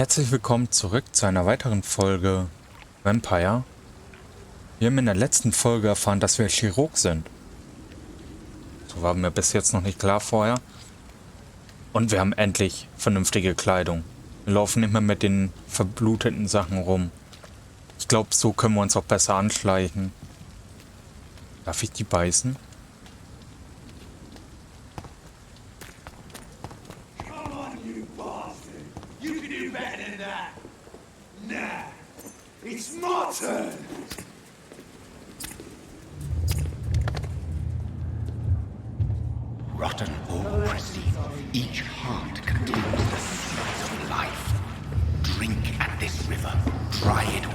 Herzlich willkommen zurück zu einer weiteren Folge Vampyr. Wir haben in der letzten Folge erfahren, dass wir Chirurg sind. So war mir bis jetzt noch nicht klar vorher. Und wir haben endlich vernünftige Kleidung. Wir laufen nicht mehr mit den verbluteten Sachen rum. Ich glaube, so können wir uns auch besser anschleichen. Darf ich die beißen? It's my turn! Rotten all perceive, each heart contains the seeds of life. Drink at this river, try it all.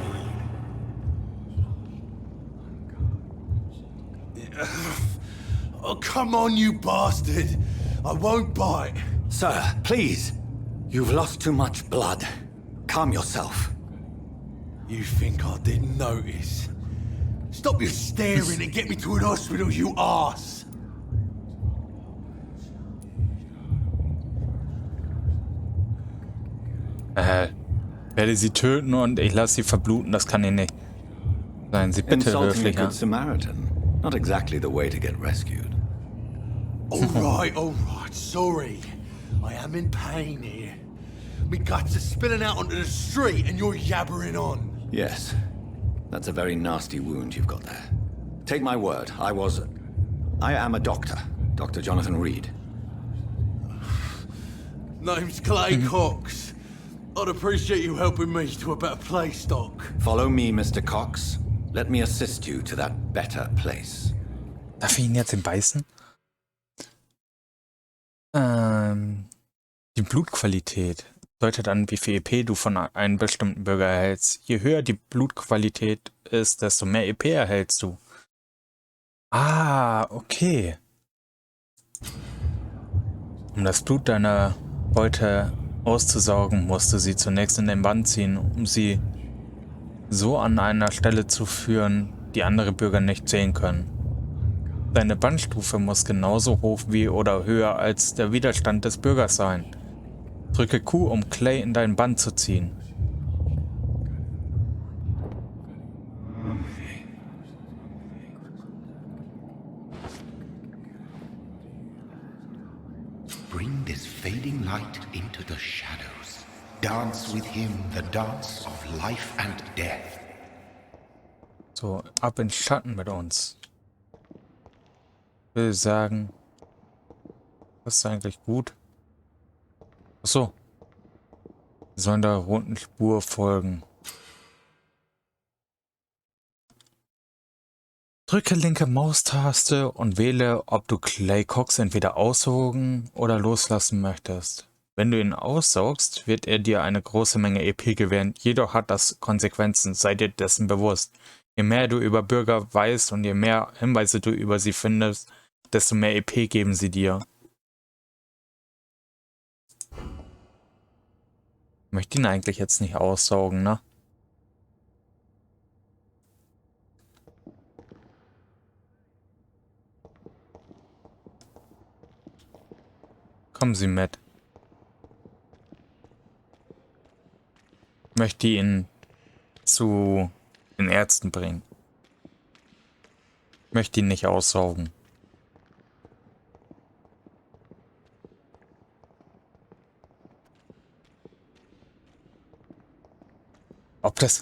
Oh, come on, you bastard! I won't bite! Sir, please. You've lost too much blood. Calm yourself. You think I didn't notice? Stop your staring and get me to an hospital, you arse! Werde sie töten und ich lasse sie verbluten, das kann ich nicht. Seien Sie bitte Insulting a höflich. good Samaritan. Not exactly the way to get rescued. Alright, sorry. I am in pain here. Me guts are spilling out onto the street and you're yabbering on. Yes. That's a very nasty wound you've got there. Take my word, I am a doctor. Dr. Jonathan Reid. Name's Clay Cox. I'd appreciate you helping me to a better place, Doc. Follow me, Mr. Cox. Let me assist you to that better place. Darf ich ihn jetzt beißen? Die Blutqualität deutet an, wie viel EP du von einem bestimmten Bürger erhältst. Je höher die Blutqualität ist, desto mehr EP erhältst du. Ah, okay. Um das Blut deiner Beute auszusaugen, musst du sie zunächst in den Bann ziehen, um sie so an einer Stelle zu führen, die andere Bürger nicht sehen können. Deine Bannstufe muss genauso hoch wie oder höher als der Widerstand des Bürgers sein. Drücke Q, um Clay in deinen Bann zu ziehen. Bring this fading light into the shadows. Dance with him the dance of life and death. So, ab in Schatten mit uns. Ich will sagen, das ist eigentlich gut. Achso. Wir sollen der roten Spur folgen. Drücke linke Maustaste und wähle, ob du Clay Cox entweder aussaugen oder loslassen möchtest. Wenn du ihn aussaugst, wird er dir eine große Menge EP gewähren, jedoch hat das Konsequenzen, sei dir dessen bewusst. Je mehr du über Bürger weißt und je mehr Hinweise du über sie findest, desto mehr EP geben sie dir. Ich möchte ihn eigentlich jetzt nicht aussaugen, ne? Kommen Sie mit. Ich möchte ihn zu den Ärzten bringen. Ich möchte ihn nicht aussaugen.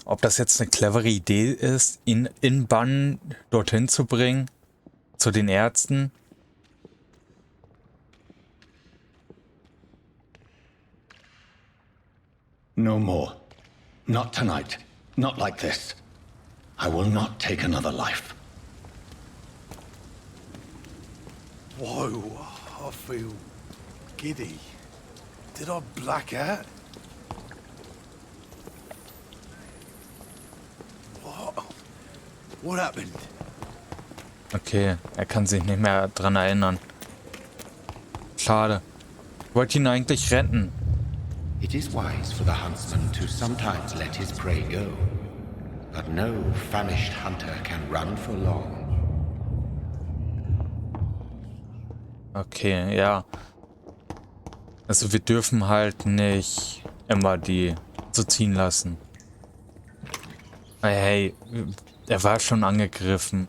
Ob das jetzt eine clevere Idee ist, ihn in Bann dorthin zu bringen, zu den Ärzten. No more. Not tonight. Not like this. I will not take another life. Whoa, I feel giddy. Did I black out? What happened? Okay, er kann sich nicht mehr dran erinnern. Schade. Ich wollte ihn eigentlich retten. It is wise for the huntsman to sometimes let his prey go, but no famished hunter can run for long. Okay, ja. Also wir dürfen halt nicht immer die so ziehen lassen. Hey, er war schon angegriffen.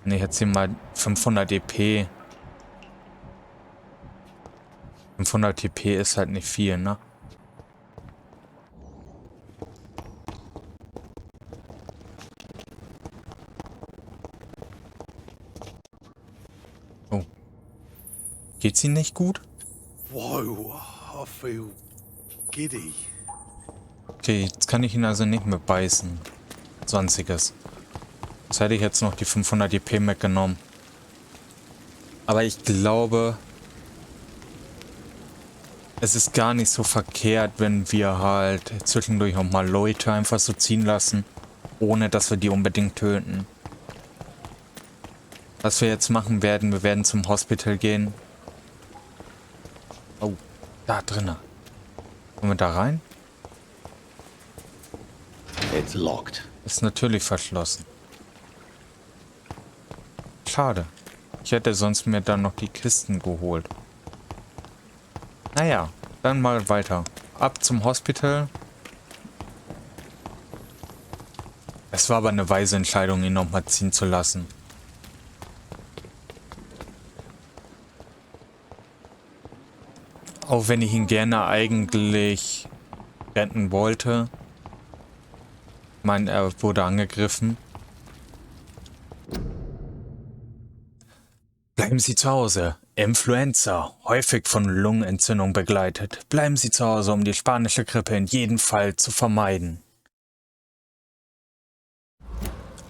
Wenn ich jetzt hier mal 500 EP. 500 EP ist halt nicht viel, ne? Oh. Geht's Ihnen nicht gut? Whoa, I feel giddy. Okay, jetzt kann ich ihn also nicht mehr beißen. Sonstiges. Jetzt hätte ich jetzt noch die 500 EP mitgenommen. Aber ich glaube, es ist gar nicht so verkehrt, wenn wir halt zwischendurch auch mal Leute einfach so ziehen lassen, ohne dass wir die unbedingt töten. Was wir jetzt machen werden, wir werden zum Hospital gehen. Oh, da drinnen. Kommen wir da rein? It's locked. Ist natürlich verschlossen. Schade. Ich hätte sonst mir dann noch die Kisten geholt. Naja, dann mal weiter. Ab zum Hospital. Es war aber eine weise Entscheidung, ihn nochmal ziehen zu lassen. Auch wenn ich ihn gerne eigentlich retten wollte. Ich meine, er wurde angegriffen. Bleiben Sie zu Hause. Influenza, häufig von Lungenentzündung begleitet. Bleiben Sie zu Hause, um die spanische Grippe in jedem Fall zu vermeiden.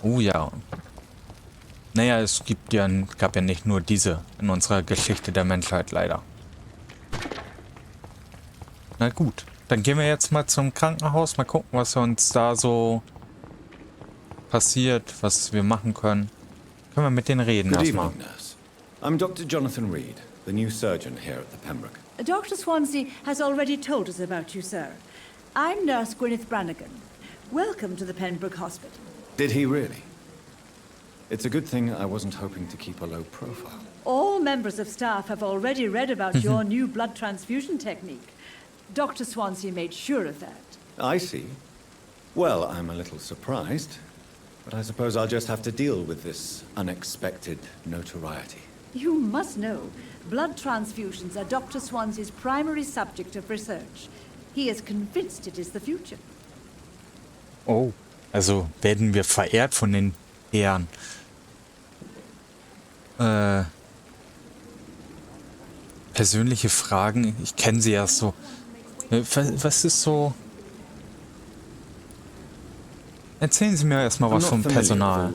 Oh ja. Naja, es gab ja nicht nur diese in unserer Geschichte der Menschheit leider. Na gut, dann gehen wir jetzt mal zum Krankenhaus. Mal gucken, was uns da so passiert, was wir machen können. Können wir mit denen reden Good erstmal. evening, nurse. I'm Dr. Jonathan Reid, the new surgeon here at the Pembroke. Dr. Swansea has already told us about you, sir. I'm Nurse Gwyneth Brannigan. Welcome to the Pembroke Hospital. Did he really? It's a good thing I wasn't hoping to keep a low profile. All members of staff have already read about your new blood transfusion technique. Dr. Swansea made sure of that. I see. Well, I'm a little surprised, but I suppose I'll just have to deal with this unexpected notoriety. You must know, blood transfusions are Dr. Swansea's primary subject of research. He is convinced it is the future. Oh, also werden wir verehrt von den Herren. Persönliche Fragen, ich kenne sie ja so. Was ist so? Erzählen Sie mir erstmal was vom Personal.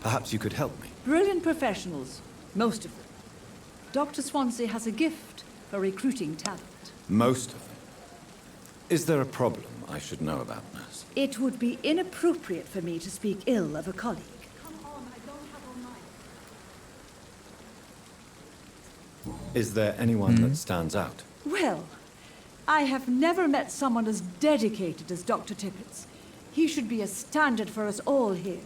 Perhaps you could help me. Brilliant professionals, most of them. Dr. Swansea has a gift for recruiting talent. Most of them. Is there a problem I should know about, nurse? It would be inappropriate for me to speak ill of a colleague. Is there anyone that stands out? Well, I have never met someone as dedicated as Dr. Tippett. He should be a standard for us all here.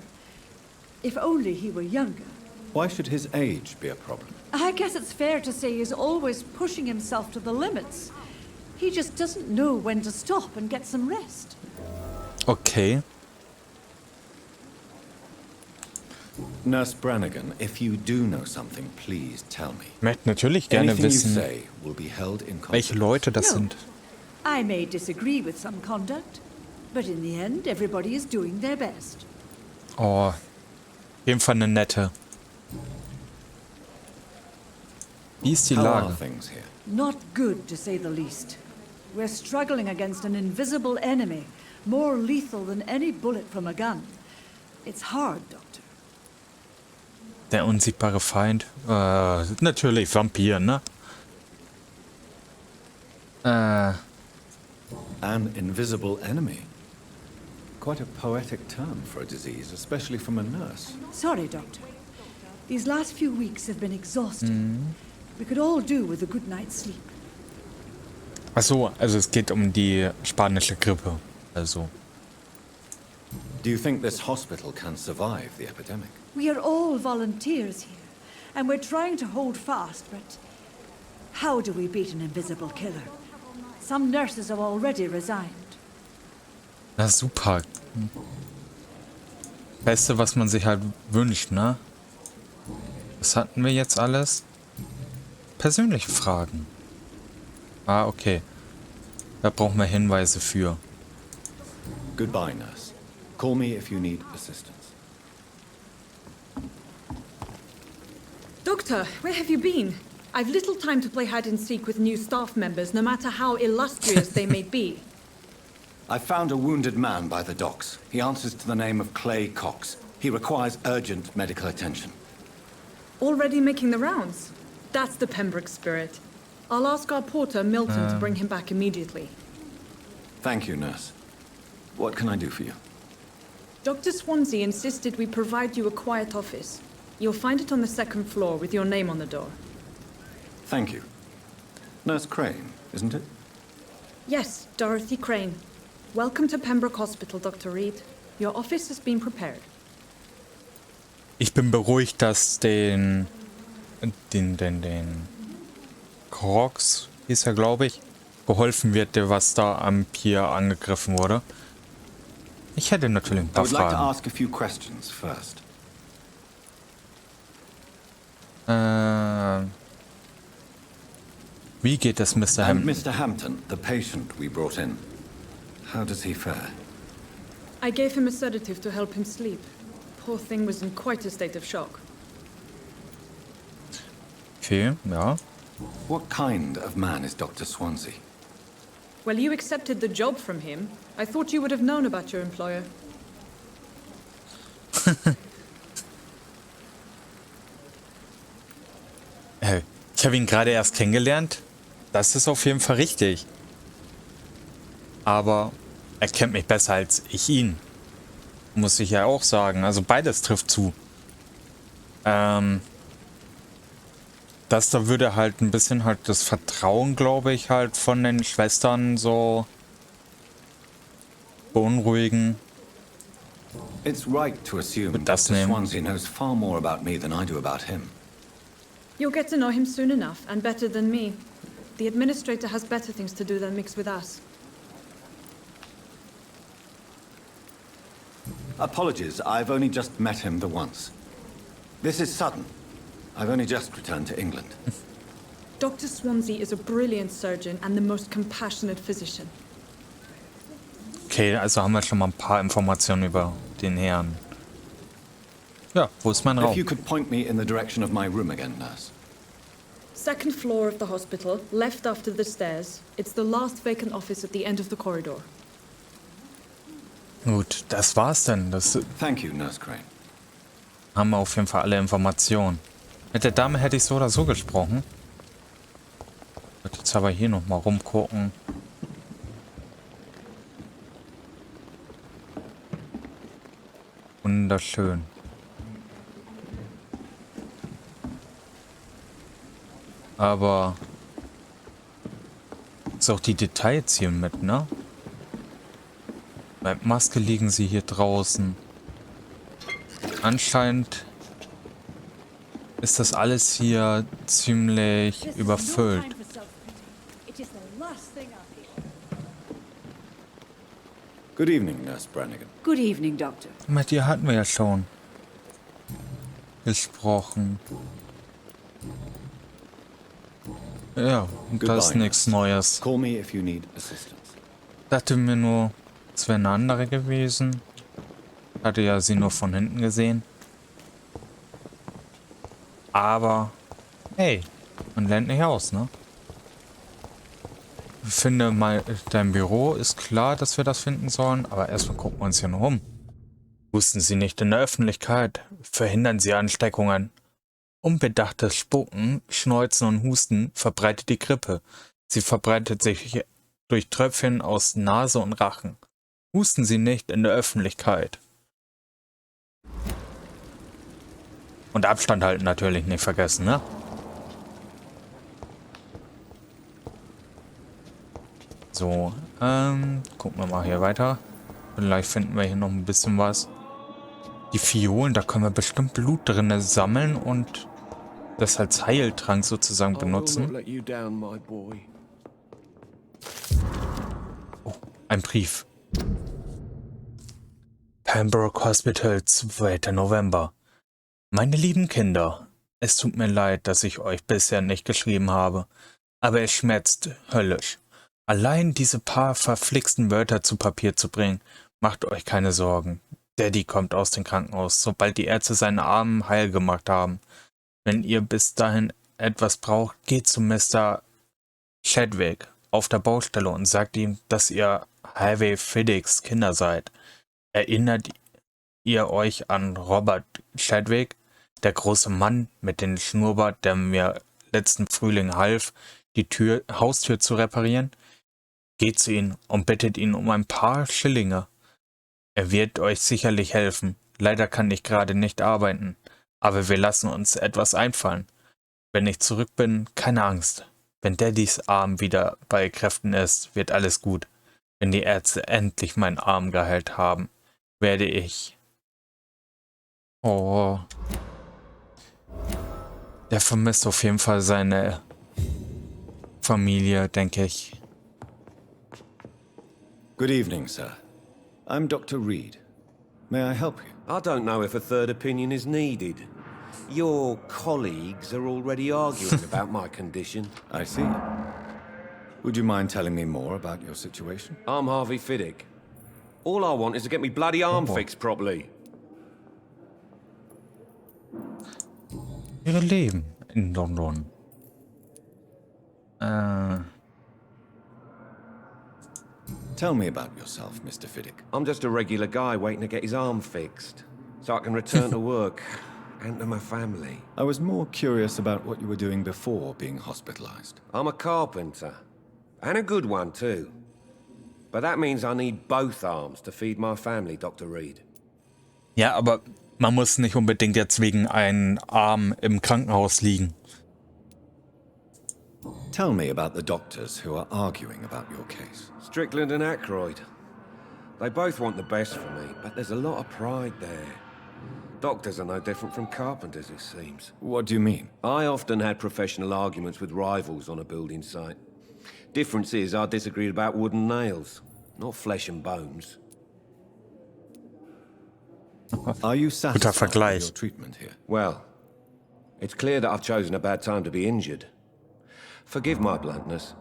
If only he were younger. Why should his age be a problem? I guess it's fair to say he's always pushing himself to the limits. He just doesn't know when to stop and get some rest. Okay. Nurse Brannigan, if you do know something, please tell me. Ich möchte natürlich gerne Anything you wissen, say will be held in welche confidence. Leute das No. sind. I may disagree with some conduct, but in the end, everybody is doing their best. Oh, auf jeden Fall eine nette. Wie ist die How are Lage? things here? Not good, to say the least. We're struggling against an invisible enemy, more lethal than any bullet from a gun. It's hard, Doctor. Der unsichtbare Feind? Natürlich Vampyr, ne? An invisible enemy. Quite a poetic term for a disease, especially from a nurse. Sorry, Doctor. These last few weeks have been exhausting. We could all do with a good night's sleep. Ach so, also es geht um die spanische Grippe. Also. Do you think this hospital can survive the epidemic? We are all volunteers here, and we're trying to hold fast, but how do we beat an invisible killer? some nurses have already resigned. Na super. Beste, was man sich halt wünscht, ne? Was hatten wir jetzt alles? Persönliche Fragen. Ah, okay. Da brauchen wir Hinweise für. Goodbye, nurse. Call me if you need assistance. Doctor, where have you been? I've little time to play hide and seek with new staff members, no matter how illustrious they may be. I found a wounded man by the docks. He answers to the name of Clay Cox. He requires urgent medical attention. Already making the rounds? That's the Pembroke spirit. I'll ask our porter, Milton, to bring him back immediately. Thank you, nurse. What can I do for you? Dr. Swansea insisted we provide you a quiet office. You'll find it on the second floor with your name on the door. Thank you. Nurse Crane, isn't it? Yes, Dorothy Crane. Welcome to Pembroke Hospital, Dr. Reid. Your office has been prepared. Ich bin beruhigt, dass den Crocs, hieß er, glaube ich, geholfen wird, der was da am Pier angegriffen wurde. Ich hätte natürlich ein I paar would like to Fragen. ask a few questions first. Wie geht es Mr. And Hampton? Mr. Hampton, the patient we brought in. How does he fare? I gave him a sedative to help him sleep. Poor thing was in quite a state of shock. Okay, ja. What kind of man is Dr. Swansea? Well, you accepted the job from him. I thought you would have known about your employer. Ich habe ihn gerade erst kennengelernt. Das ist auf jeden Fall richtig. Aber er kennt mich besser als ich ihn. Muss ich ja auch sagen. Also beides trifft zu. Das da würde halt ein bisschen halt das Vertrauen, glaube ich, halt von den Schwestern so beunruhigen. It's right to assume Das Dr. nehmen. Swansea knows far more about me than I do about him. You'll get to know him soon enough, and better than me. The administrator has better things to do than mix with us. Apologies, I've only just met him the once. This is sudden. I've only just returned to England. Dr. Swansea is a brilliant surgeon and the most compassionate physician. Okay, also haben wir schon mal ein paar Informationen über den Herrn. Ja, wo ist mein If Raum? you could point me in the direction of my room again, nurse. Second floor of the hospital, left after the stairs. It's the last vacant office at the end of the corridor. Gut, das war's denn. Das Thank you, Nurse Crane. haben wir auf jeden Fall alle Informationen. Mit der Dame hätte ich so oder so gesprochen. Ich würde jetzt aber hier nochmal rumgucken. Wunderschön. Aber ist auch die Details hier mit, ne? Bei Maske liegen sie hier draußen. Anscheinend ist das alles hier ziemlich überfüllt. Good evening, Nurse Brannigan. Good evening, Doctor. Mit dir hatten wir ja schon gesprochen. Ja, und das ist Goodbye, nichts nurse. Neues. Call me if you need assistance. Dachte mir nur, es wäre eine andere gewesen. Hatte ja sie nur von hinten gesehen. Aber, hey, man lernt nicht aus, ne? Ich finde mal, dein Büro ist klar, dass wir das finden sollen, aber erstmal gucken wir uns hier noch um. Husten Sie nicht in der Öffentlichkeit, verhindern Sie Ansteckungen. Unbedachtes Spucken, Schneuzen und Husten verbreitet die Grippe. Sie verbreitet sich durch Tröpfchen aus Nase und Rachen. Husten Sie nicht in der Öffentlichkeit. Und Abstand halten natürlich nicht vergessen, ne? So, gucken wir mal hier weiter. Vielleicht finden wir hier noch ein bisschen was. Die Fiolen, da können wir bestimmt Blut drin sammeln und das als Heiltrank sozusagen benutzen. Ein Brief. Pembroke Hospital, 2. November. Meine lieben Kinder, es tut mir leid, dass ich euch bisher nicht geschrieben habe, aber es schmerzt höllisch. Allein diese paar verflixten Wörter zu Papier zu bringen, macht euch keine Sorgen. Daddy kommt aus dem Krankenhaus, sobald die Ärzte seine Arme heil gemacht haben. Wenn ihr bis dahin etwas braucht, geht zu Mr. Chadwick auf der Baustelle und sagt ihm, dass ihr Harvey Fiddicks Kinder seid. Erinnert ihr euch an Robert Chadwick, der große Mann mit dem Schnurrbart, der mir letzten Frühling half, die Haustür zu reparieren? Geht zu ihm und bittet ihn um ein paar Schillinge. Er wird euch sicherlich helfen. Leider kann ich gerade nicht arbeiten, aber wir lassen uns etwas einfallen. Wenn ich zurück bin, keine Angst. Wenn Daddys Arm wieder bei Kräften ist, wird alles gut. Wenn die Ärzte endlich meinen Arm geheilt haben, werde ich... Oh... Der vermisst auf jeden Fall seine Familie, denke ich. Good evening, sir. I'm Dr. Reid. May I help you? I don't know if a third opinion is needed. Your colleagues are already arguing about my condition. I see. Would you mind telling me more about your situation? I'm Harvey Fiddick. All I want is to get me bloody arm fixed properly. Ihre Leben in London. Tell me about yourself, Mr. Fiddick. I'm just a regular guy waiting to get his arm fixed, so I can return to work and to my family. I was more curious about what you were doing before being hospitalized. I'm a carpenter, and a good one too. But that means I need both arms to feed my family, Dr. Reid. Ja, aber man muss nicht unbedingt jetzt wegen einem Arm im Krankenhaus liegen. Tell me about the doctors who are arguing about your case. Strickland and Aykroyd. They both want the best for me, but there's a lot of pride there. Doctors are no different from carpenters, it seems. What do you mean? I often had professional arguments with rivals on a building site. Difference is I disagreed about wooden nails, not flesh and bones. Are you satisfied with Vergleich. your treatment here? Well, it's clear that I've chosen a bad time to be injured. Forgive my bluntness,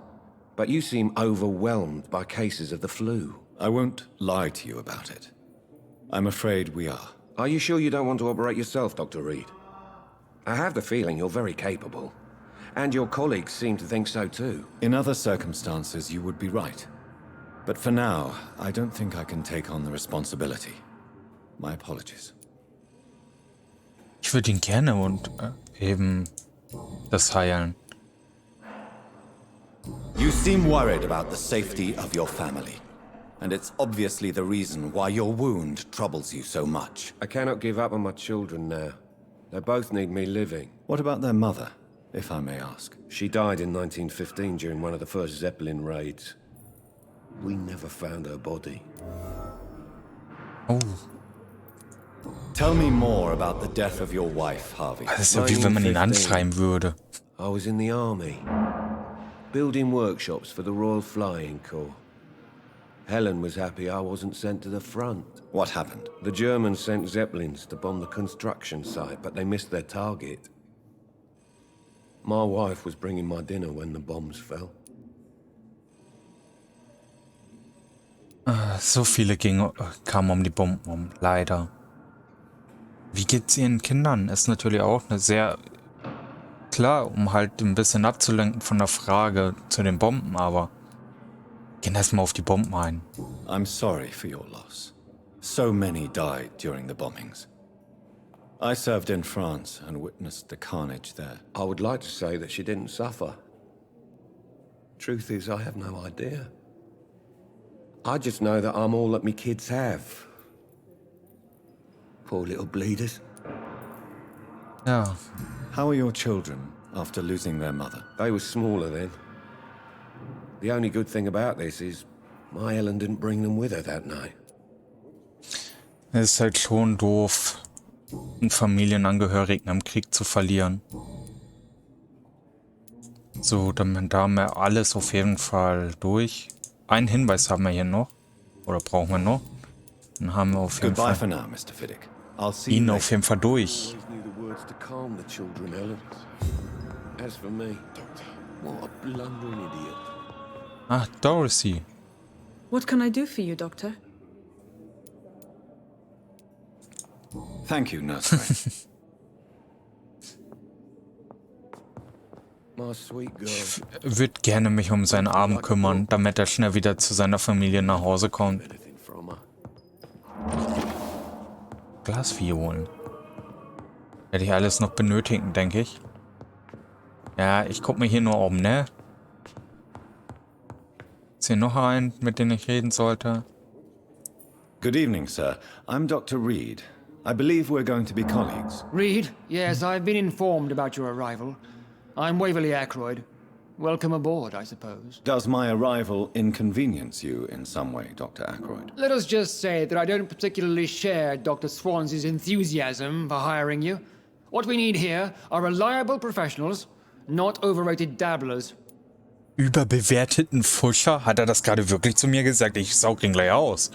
but you seem overwhelmed by cases of the flu. I won't lie to you about it. I'm afraid we are. Are you sure you don't want to operate yourself, Dr. Reid? I have the feeling you're very capable. And your colleagues seem to think so too. In other circumstances, you would be right. But for now, I don't think I can take on the responsibility. My apologies. Ich würde ihn gerne und eben das heilen. You seem worried about the safety of your family. And it's obviously the reason why your wound troubles you so much. I cannot give up on my children now. They both need me living. What about their mother, if I may ask? She died in 1915 during one of the first Zeppelin raids. We never found her body. Oh, Tell me more about the death of your wife, Harvey. das ist ja wie wenn man ihn anschreien würde. I was in the army, building workshops for the Royal Flying Corps. Helen was happy I wasn't sent to the front. What happened? The Germans sent Zeppelins to bomb the construction site, but they missed their target. My wife was bringing my dinner when the bombs fell. So viele kamen um die Bomben um, leider. Wie geht's ihren Kindern? Ist natürlich auch eine sehr... Klar, um halt ein bisschen abzulenken von der Frage zu den Bomben, aber... Gehen erstmal auf die Bomben ein. I'm sorry for your loss. So many died during the bombings. I served in France and witnessed the carnage there. I would like to say that she didn't suffer. Truth is, I have no idea. I just know that I'm all that me kids have. Poor little bleeders. Ja, How are your children after losing their mother? They were smaller then. The only good thing about this is my Ellen didn't bring them with her that night. es ist halt schon doof, einen Familienangehörigen im Krieg zu verlieren. So, dann haben wir alles auf jeden Fall durch. Einen Hinweis haben wir hier noch. Oder brauchen wir noch? Dann haben wir auf jeden Goodbye for Fall now, Mr. Fiddick. I'll see you ihn later. auf jeden Fall durch. Always knew the words to calm the children, Ellen. As for me, what a blundering idiot. Ach, Dorothy. What can I do for you, Doctor? Thank you, Nurse Ray. My sweet girl. Würde gerne mich um seinen Arm kümmern, damit er schnell wieder zu seiner Familie nach Hause kommt. Anything from her. Glasviolen. Werde ich alles noch benötigen, denke ich. Ja, ich gucke mir hier nur um, ne? Ist hier noch ein, mit dem ich reden sollte? Good evening, sir. I'm Dr. Reid. I believe we're going to be colleagues. Reid, yes, I've been informed about your arrival. I'm Waverly Ackroyd. Welcome aboard, I suppose. Does my arrival inconvenience you in some way, Dr. Ackroyd? Let us just say that I don't particularly share Dr. Swansea's enthusiasm for hiring you. What we need here are reliable professionals, not overrated dabblers. Überbewerteten Fuscher? Hat er das gerade wirklich zu mir gesagt? Ich saug den gleich aus.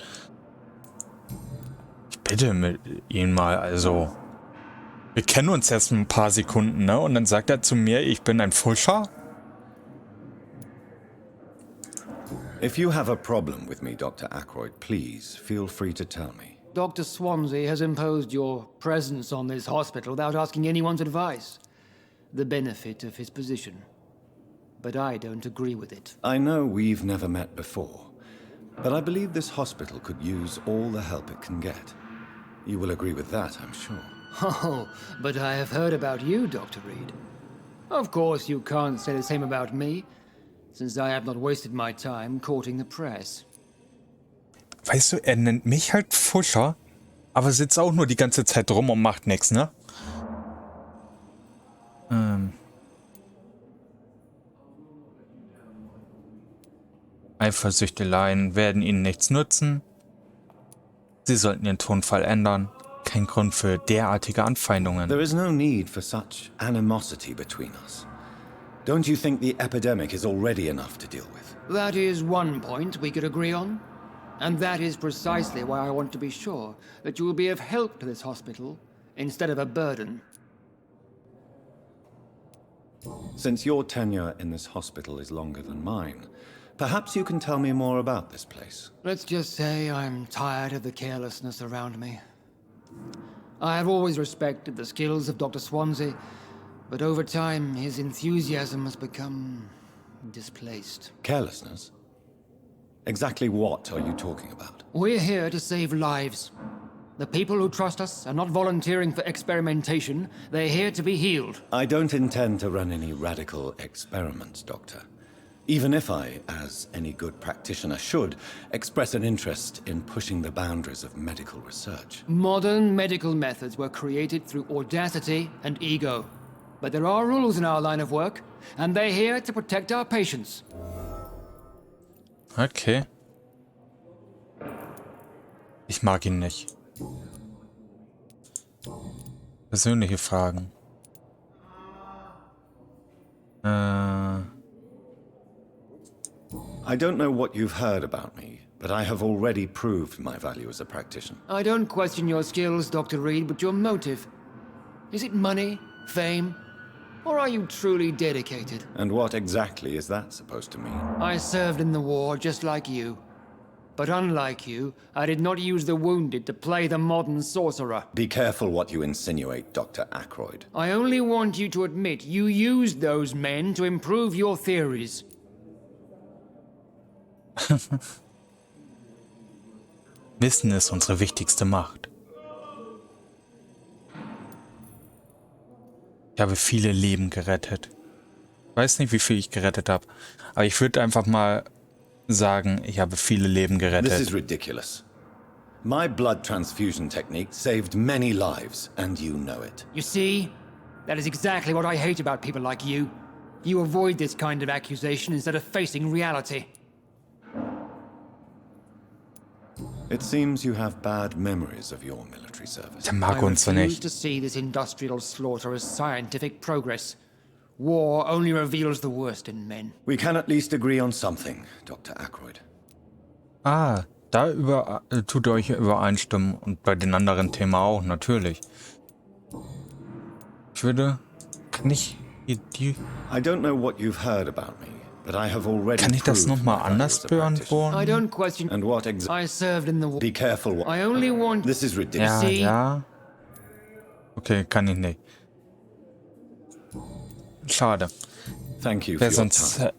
Ich bitte mit ihn mal, also. Wir kennen uns erst ein paar Sekunden, ne? Und dann sagt er zu mir, ich bin ein Fuscher? If you have a problem with me, Dr. Ackroyd, please feel free to tell me. Dr. Swansea has imposed your presence on this hospital without asking anyone's advice. The benefit of his position. But I don't agree with it. I know we've never met before, but I believe this hospital could use all the help it can get. You will agree with that, I'm sure. Oh, but I have heard about you, Dr. Reid. Of course, you can't say the same about me, since I have not wasted my time courting the press. Weißt du, er nennt mich halt Fuscher, aber sitzt auch nur die ganze Zeit rum und macht nichts, ne? Eifersüchteleien werden ihnen nichts nützen. Sie sollten ihren Tonfall ändern. Kein Grund für derartige Anfeindungen. There is no need for such animosity between us. Don't you think the epidemic is already enough to deal with? That is one point we could agree on. And that is precisely why I want to be sure that you will be of help to this hospital instead of a burden. Since your tenure in this hospital is longer than mine, perhaps you can tell me more about this place. Let's just say I'm tired of the carelessness around me. I have always respected the skills of Dr. Swansea, but over time his enthusiasm has become displaced. Carelessness? Exactly what are you talking about? We're here to save lives. The people who trust us are not volunteering for experimentation. They're here to be healed. I don't intend to run any radical experiments, Doctor. Even if I, as any good practitioner should, express an interest in pushing the boundaries of medical research. Modern medical methods were created through audacity and ego. But there are rules in our line of work, and they're here to protect our patients. Okay. Ich mag ihn nicht. Persönliche Fragen. I don't know what you've heard about me, but I have already proved my value as a practitioner. I don't question your skills, Dr. Reid, but your motive. Is it money, fame, or are you truly dedicated? And what exactly is that supposed to mean? I served in the war just like you. But unlike you, I did not use the wounded to play the modern sorcerer. Be careful what you insinuate, Dr. Ackroyd. I only want you to admit you used those men to improve your theories. Wissen ist unsere wichtigste Macht. Ich habe viele Leben gerettet. Ich weiß nicht, wie viel ich gerettet habe, aber ich würde einfach mal sagen, ich habe viele Leben This is gerettet. ridiculous. My blood transfusion technique saved many lives, and you know it. You see? That is exactly what I hate about people like you. You avoid this kind of accusation instead of facing reality. It seems you have bad memories of your military service. Der mag I uns so refuse nicht. to see this industrial slaughter as scientific progress. War only reveals the worst in men. We can at least agree on something, Dr. Ackroyd. Ah, tut ihr euch übereinstimmen und bei den anderen Themen auch, natürlich. Ich würde... Kann ich hier die... I don't know what you've heard about me, but I have already Kann ich das proved nochmal my value anders as a practitioner. beantworten? I don't question. And what exactly? I served in the war. Be careful. I only want. This is ridiculous. Ja, ja. Okay, kann ich nicht. Schade. Thank you for Wäre your sonst time.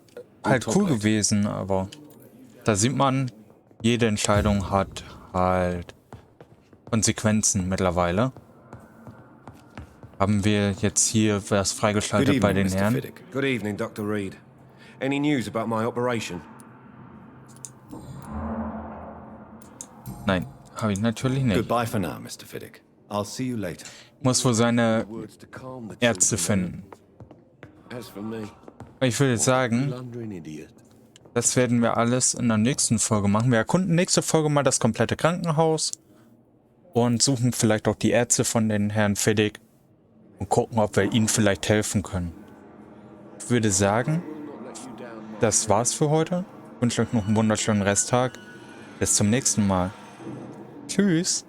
halt cool gewesen, aber da sieht man, jede Entscheidung hat halt Konsequenzen mittlerweile. Haben wir jetzt hier was Good freigeschaltet bei evening, den Mr. Herren? Fiddick. Good evening, Dr. Reid. Any news about my operation? Nein, habe ich natürlich nicht. Goodbye for now, Mr. Fiddick. I'll see you later. Muss wohl seine Words to calm the Ärzte children. finden. As for me, Ich würde sagen, blundering idiot. das werden wir alles in der nächsten Folge machen. Wir erkunden nächste Folge mal das komplette Krankenhaus und suchen vielleicht auch die Ärzte von den Herrn Fiddick und gucken, ob wir ihnen vielleicht helfen können. Ich würde sagen, das war's für heute. Ich wünsche euch noch einen wunderschönen Resttag. Bis zum nächsten Mal. Tschüss.